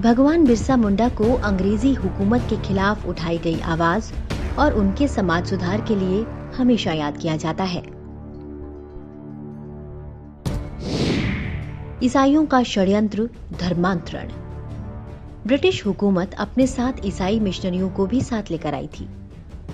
भगवान बिरसा मुंडा को अंग्रेजी हुकूमत के खिलाफ उठाई गई आवाज और उनके समाज सुधार के लिए हमेशा याद किया जाता है। ईसाइयों का षड्यंत्र धर्मांतरण। ब्रिटिश हुकूमत अपने साथ ईसाई मिशनरियों को भी साथ लेकर आई थी।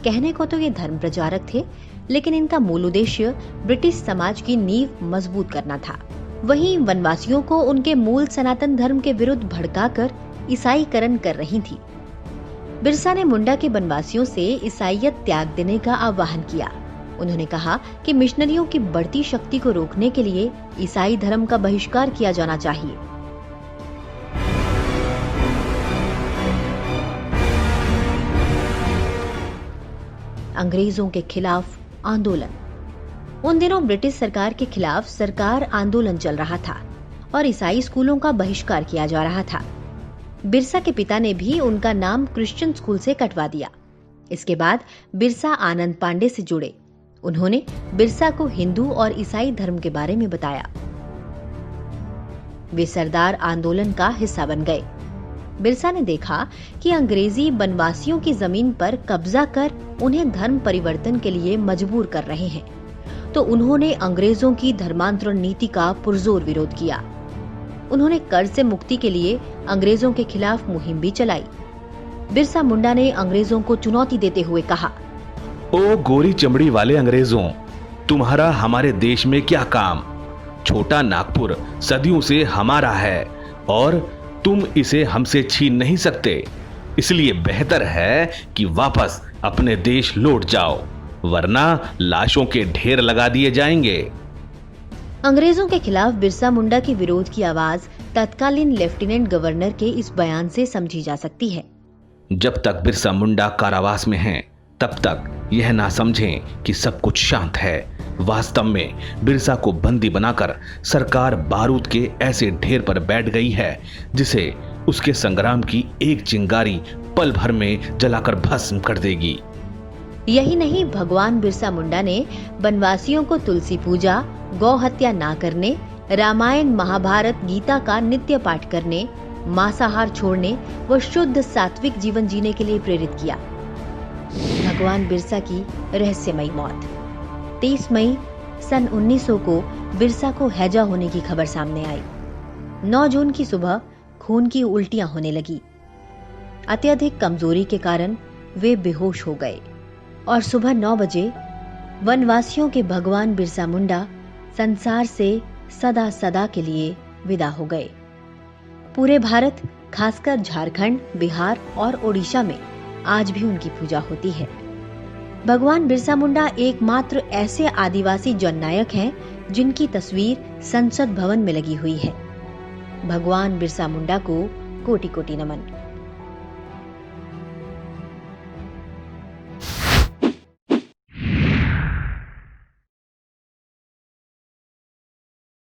कहने को तो ये धर्म प्रचारक थे, लेकिन इनका मूल उद्देश्य ब्रिटिश समाज की नींव मजबूत करना था। वहीं वनवासियों को उनके मूल सनातन धर्म के विरुद्ध भड़काकर ईसाईकरण कर रही थी। बिरसा ने मुंडा के वनवासियों से ईसाईयत त्याग देने का आह्वान किया। उन्होंने कहा कि मिशनरियों की बढ़ती शक्ति को रोकने के लिए ईसाई धर्म का बहिष्कार किया जाना चाहिए। अंग्रेजों के खिलाफ आंदोलन। उन दिनों ब्रिटिश सरकार के खिलाफ सरकार आंदोलन चल रहा था और ईसाई स्कूलों का बहिष्कार किया जा रहा था। बिरसा के पिता ने भी उनका नाम क्रिश्चियन स्कूल से कटवा दिया। इसके बाद बिरसा आनंद पांडे से जुड़े। उन्होंने बिरसा को हिंदू और ईसाई धर्म के बारे में बताया। वे सरदार आंदोलन का हिस्सा बन गए। बिरसा ने देखा कि अंग्रेजी वनवासियों की जमीन पर कब्जा कर उन्हें धर्म परिवर्तन के लिए मजबूर कर रहे हैं, तो उन्होंने अंग्रेजों की धर्मांतरण नीति का पुरजोर विरोध किया। उन्होंने कर्ज से मुक्ति के लिए अंग्रेजों के खिलाफ मुहिम भी चलाई। बिरसा मुंडा ने अंग्रेजों को चुनौती देते हुए कहा, ओ गोरी चमड़ी वाले अंग्रेजों, तुम्हारा हमारे देश में क्या काम? छोटा नागपुर सदियों से हमारा है और तुम इसे हमसे छीन नहीं सकते। इसलिए बेहतर है कि वापस अपने देश लौट जाओ, वरना लाशों के ढेर लगा दिए जाएंगे। अंग्रेजों के खिलाफ बिरसा मुंडा के विरोध की आवाज तत्कालीन लेफ्टिनेंट गवर्नर के इस बयान से समझी जा सकती है। जब तक बिरसा मुंडा कारावास में हैं, तब तक यह ना समझें कि सब कुछ शांत है। वास्तव में बिरसा को बंदी बनाकर सरकार बारूद के ऐसे ढेर पर बैठ गई है जिसे उसके संग्राम की एक चिंगारी पल भर में जलाकर भस्म कर देगी। यही नहीं, भगवान बिरसा मुंडा ने वनवासियों को तुलसी पूजा, गौ हत्या ना करने, रामायण महाभारत गीता का नित्य पाठ करने, मांसाहार छोड़ने व शुद्ध सात्विक जीवन जीने के लिए प्रेरित किया। भगवान बिरसा की रहस्यमयी मौत। 23 मई सन 1900 को बिरसा को हैजा होने की खबर सामने आई। 9 जून की सुबह खून की उल्टियां होने लगी। अत्यधिक कमजोरी के कारण वे बेहोश हो गए और सुबह 9 बजे वनवासियों के भगवान बिरसा मुंडा संसार से सदा सदा के लिए विदा हो गए। पूरे भारत, खासकर झारखंड, बिहार और ओडिशा में आज भी उनकी पूजा होती है। भगवान बिरसा मुंडा एकमात्र ऐसे आदिवासी जननायक हैं जिनकी तस्वीर संसद भवन में लगी हुई है। भगवान बिरसा मुंडा को कोटि कोटि नमन।